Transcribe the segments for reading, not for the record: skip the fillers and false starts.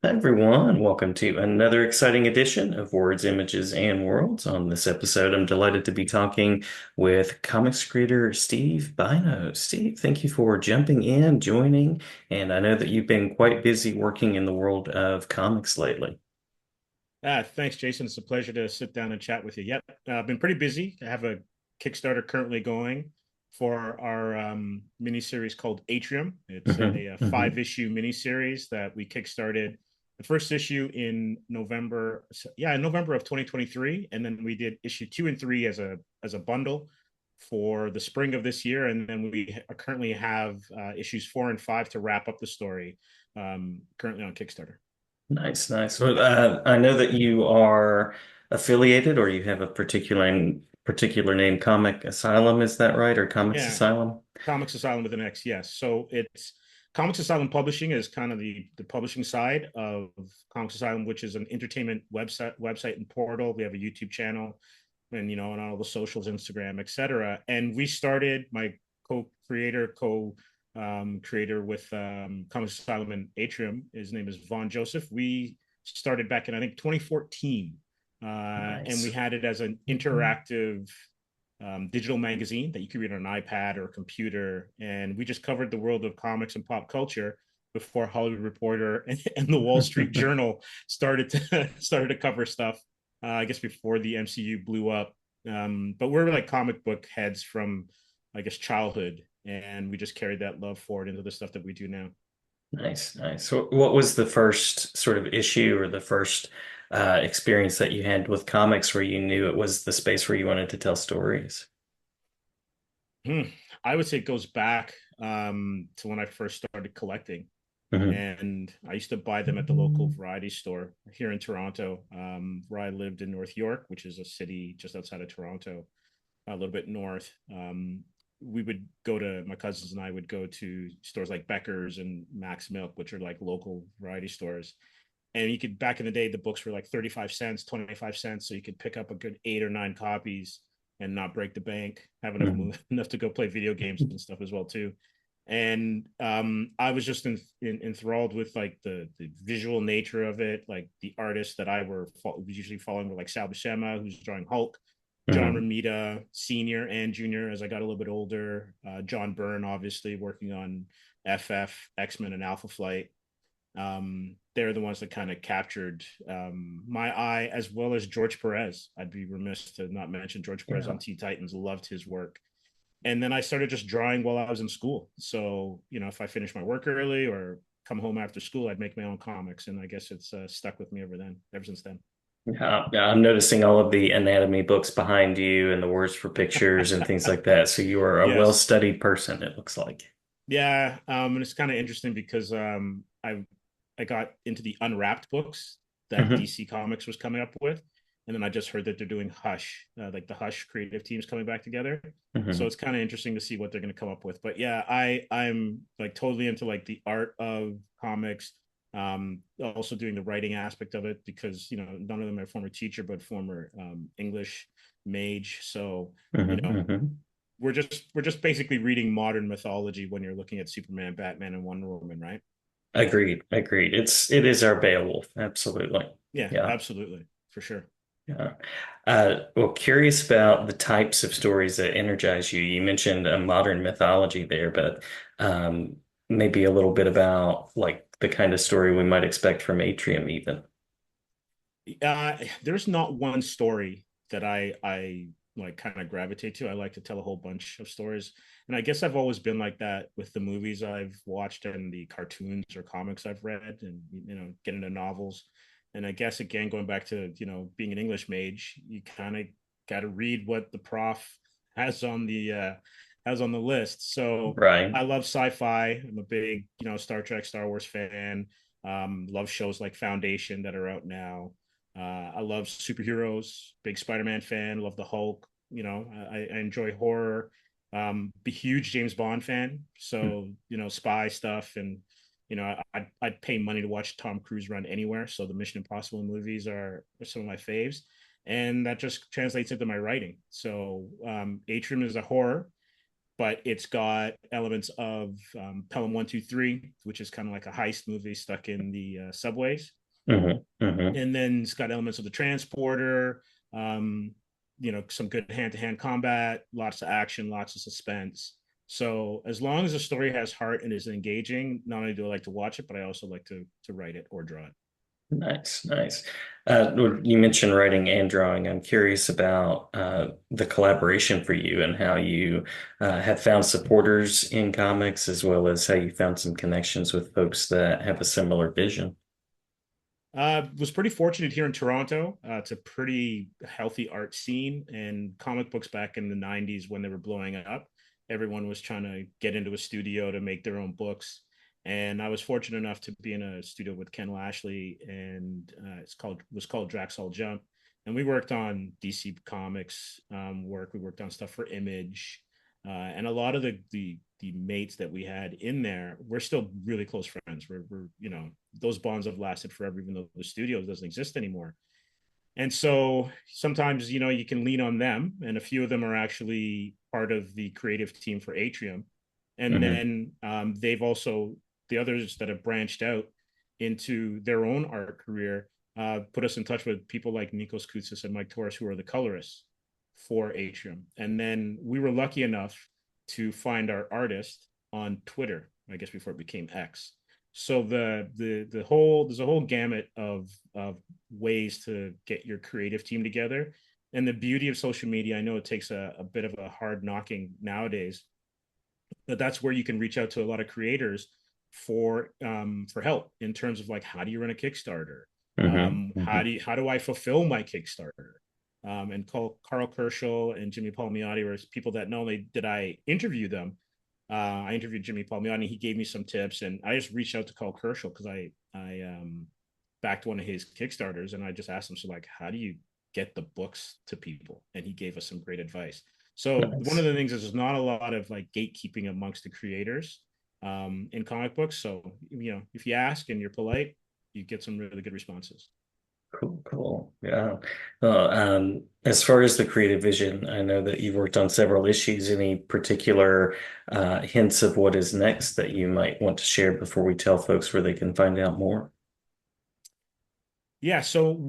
Hi everyone, welcome to another exciting edition of Words, Images, and Worlds. On this episode, I'm delighted to be talking with comics creator Steve Bynoe. Steve, thank you for jumping in, joining, and I know that you've been quite busy working in the world of comics lately. Thanks, Jason. It's a pleasure to sit down and chat with you. Yep, I've been pretty busy. I have a Kickstarter currently going for our miniseries called Atrium. It's Hmm. a Hmm. five-issue miniseries that we kickstarted the first issue in November. Yeah, in November of 2023, and then we did issue 2 and 3 as a bundle for the spring of this year, and then we currently have issues 4 and 5 to wrap up the story. Currently on Kickstarter. Nice, nice. Well, I know that you are affiliated, or you have a particular name, Comic Asylum. Is that right, or Comics Yeah, Asylum? Comics Asylum with an X, yes. So it's Comics Asylum Publishing is kind of the publishing side of Comics Asylum, which is an entertainment website and portal. We have a YouTube channel, and on all the socials, Instagram, etc. And we started my creator with Comics Asylum and Atrium. His name is Vaughn Joseph. We started back in I think 2014, and we Nice. had it as an interactive digital magazine that you could read on an iPad or a computer. And we just covered the world of comics and pop culture before Hollywood Reporter and the Wall Street Journal started to cover stuff. I guess before the MCU blew up. But we're like comic book heads from, I guess, childhood, and we just carried that love forward into the stuff that we do now. Nice, nice. So what was the first sort of issue or the first experience that you had with comics where you knew it was the space where you wanted to tell stories? Hmm. I would say it goes back to when I first started collecting. Hmm. And I used to buy them at the local variety store here in Toronto, where I lived in North York, which is a city just outside of Toronto, a little bit north. We would go to my cousins and I would go to stores like Becker's and Max Milk, which are like local variety stores. And you could back in the day, the books were like 35 cents, 25 cents, so you could pick up a good 8 or 9 copies and not break the bank, have enough Hmm. enough to go play video games and stuff as well too. And I was just enthralled with like the visual nature of it. Like the artists that I was usually following were like Sal Buscema, who's drawing Hulk, John Hmm. Romita Senior and Junior as I got a little bit older, John Byrne obviously working on FF, X-Men, and Alpha Flight. They're the ones that kind of captured my eye, as well as George Perez. I'd be remiss to not mention George Perez Yeah. on Teen Titans. Loved his work. And then I started just drawing while I was in school. So, if I finished my work early or come home after school, I'd make my own comics. And I guess it's stuck with me ever since then. Yeah, yeah, I'm noticing all of the anatomy books behind you and the words for pictures and things like that. So you are a Yes. well-studied person, it looks like. Yeah. And it's kind of interesting because I got into the unwrapped books that Hmm. DC Comics was coming up with. And then I just heard that they're doing Hush, like the Hush creative teams coming back together. So Hmm. it's kind of interesting to see what they're going to come up with. But yeah, I'm like totally into like the art of comics. Also doing the writing aspect of it because none of them are former teacher but former English mage. So you Hmm. know Hmm. we're just basically reading modern mythology when you're looking at Superman, Batman, and Wonder Woman, right? Agreed, agreed. It is our Beowulf, absolutely. Yeah, Yeah. absolutely, for sure. Yeah. Well, curious about the types of stories that energize you. You mentioned a modern mythology there, but maybe a little bit about like the kind of story we might expect from Atrium, even. There's not one story that I like kind of gravitate to. I like to tell a whole bunch of stories, and I guess I've always been like that with the movies I've watched and the cartoons or comics I've read, and get into novels. And I guess again, going back to being an English mage, you kind of got to read what the prof has on the list. So Right. I love sci-fi. I'm a big Star Trek, Star Wars fan. Love shows like Foundation that are out now. I love superheroes, big Spider-Man fan, love the Hulk. I enjoy horror. Be huge James Bond fan. So, spy stuff and I'd pay money to watch Tom Cruise run anywhere. So the Mission Impossible movies are some of my faves. And that just translates into my writing. So Atrium is a horror. but it's got elements of Pelham 123, which is kind of like a heist movie stuck in the subways. Hmm. Hmm. And then it's got elements of the transporter, um, some good hand-to-hand combat, lots of action, lots of suspense. So as long as the story has heart and is engaging, not only do I like to watch it, but I also like to write it or draw it. Nice, nice. You mentioned writing and drawing. I'm curious about the collaboration for you and how you have found supporters in comics, as well as how you found some connections with folks that have a similar vision. Was pretty fortunate here in Toronto. It's a pretty healthy art scene, and comic books back in the 90s when they were blowing up, everyone was trying to get into a studio to make their own books. And I was fortunate enough to be in a studio with Ken Lashley, and was called Draxall Jump. And we worked on DC Comics work. We worked on stuff for Image, and a lot of the mates that we had in there, we're still really close friends. We're those bonds have lasted forever, even though the studio doesn't exist anymore. And so sometimes you can lean on them, and a few of them are actually part of the creative team for Atrium. And Hmm. then they've also the others that have branched out into their own art career put us in touch with people like Nikos Koutsis and Mike Torres, who are the colorists for Atrium. And then we were lucky enough to find our artist on Twitter, I guess before it became X. So the whole there's a whole gamut of ways to get your creative team together. And the beauty of social media, I know it takes a bit of a hard knocking nowadays, but that's where you can reach out to a lot of creators for help in terms of like, how do you run a Kickstarter? Hmm. How Hmm. do I fulfill my Kickstarter? And Carl Kerschel and Jimmy Palmiotti were people that not only did I interview them, I interviewed Jimmy Palmiotti. He gave me some tips, and I just reached out to Carl Kerschel because I backed one of his Kickstarters, and I just asked him, so like, how do you get the books to people? And he gave us some great advice. So one of Nice. the things is there's not a lot of like gatekeeping amongst the creators in comic books. So if you ask and you're polite, you get some really good responses. Cool, cool. Yeah. Well, as far as the creative vision, I know that you've worked on several issues. Any particular hints of what is next that you might want to share before we tell folks where they can find out more? Yeah, so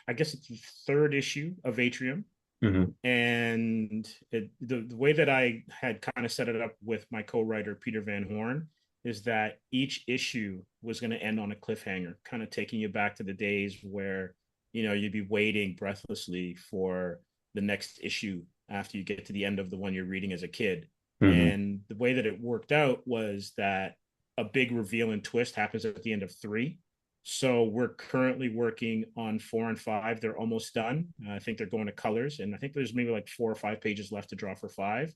I guess it's the third issue of Atrium. Hmm. And the way that I had kind of set it up with my co-writer Peter Van Horn is that each issue was going to end on a cliffhanger, kind of taking you back to the days where you'd be waiting breathlessly for the next issue after you get to the end of the one you're reading as a kid. Hmm. And the way that it worked out was that a big reveal and twist happens at the end of three. So we're currently working on 4 and 5. They're almost done. I think they're going to colors, and I think there's maybe like 4 or 5 pages left to draw for 5,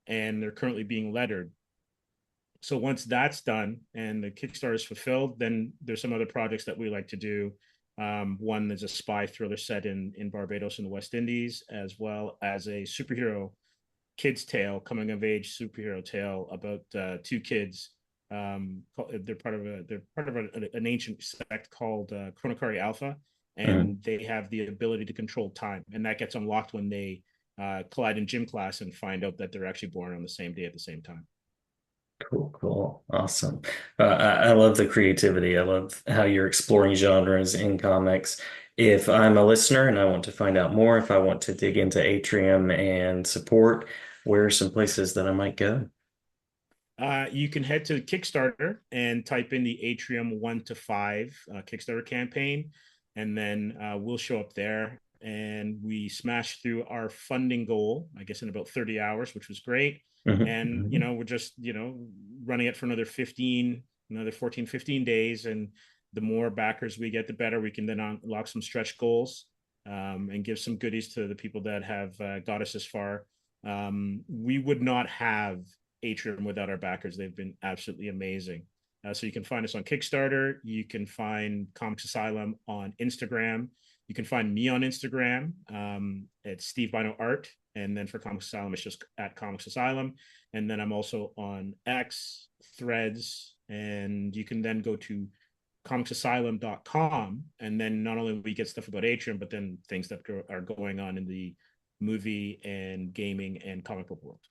and they're currently being lettered. So once that's done and the Kickstarter is fulfilled, then there's some other projects that we like to do. One is a spy thriller set in Barbados in the West Indies, as well as a superhero kids tale, coming of age superhero tale about two kids. They're part of an ancient sect called Chronocari Alpha, Hmm. and they have the ability to control time, and that gets unlocked when they collide in gym class and find out that they're actually born on the same day at the same time. Cool, cool. Awesome. I love the creativity. I love how you're exploring genres in comics. If I'm a listener and I want to find out more, if I want to dig into Atrium and support, where are some places that I might go? You can head to Kickstarter and type in the Atrium 1 to 5 Kickstarter campaign, and then we'll show up there. And we smashed through our funding goal, I guess, in about 30 hours, which was great. Mhm. And, Mhm. we're just, running it for another 14, 15 days. And the more backers we get, the better. We can then unlock some stretch goals and give some goodies to the people that have got us this far. We would not have Atrium without our backers. They've been absolutely amazing. So you can find us on Kickstarter. You can find Comics Asylum on Instagram. You can find me on Instagram. It's Steve Bynoe Art. And then for Comics Asylum, it's just at Comics Asylum. And then I'm also on X, Threads, and you can then go to comicsasylum.com. And then not only we get stuff about Atrium, but then things that are going on in the movie and gaming and comic book world.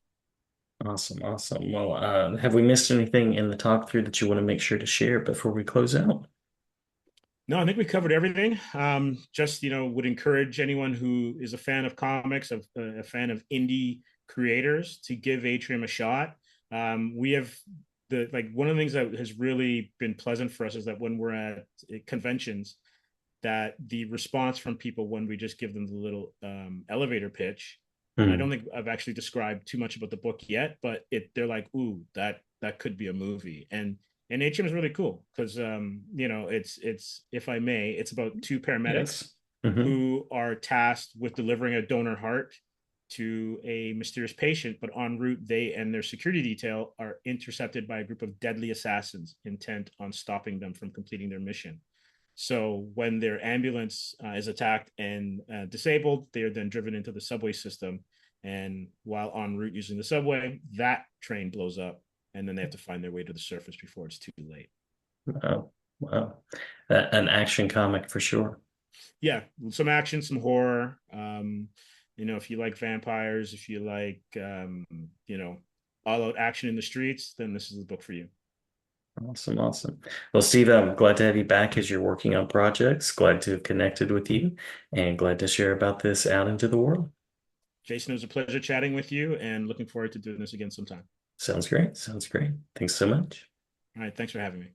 Awesome, awesome. Well, have we missed anything in the talk through that you want to make sure to share before we close out? No, I think we covered everything. Just would encourage anyone who is a fan of comics, a fan of indie creators, to give Atrium a shot. We have the like one of the things that has really been pleasant for us is that when we're at conventions, that the response from people when we just give them the little elevator pitch, and I don't Hmm. think I've actually described too much about the book yet, but they're like, "Ooh, that could be a movie," and Atrium is really cool because it's if I may, it's about two paramedics Yes. Hmm. who are tasked with delivering a donor heart to a mysterious patient, but en route, they and their security detail are intercepted by a group of deadly assassins intent on stopping them from completing their mission. So when their ambulance is attacked and disabled, they are then driven into the subway system. And while en route using the subway, that train blows up, and then they have to find their way to the surface before it's too late. Wow. Wow. An action comic for sure. Yeah, some action, some horror. If you like vampires, if you like, all out action in the streets, then this is the book for you. Awesome, awesome. Well, Steve, I'm glad to have you back as you're working on projects. Glad to have connected with you and glad to share about this out into the world. Jason, it was a pleasure chatting with you, and looking forward to doing this again sometime. Sounds great. Sounds great. Thanks so much. All right, thanks for having me.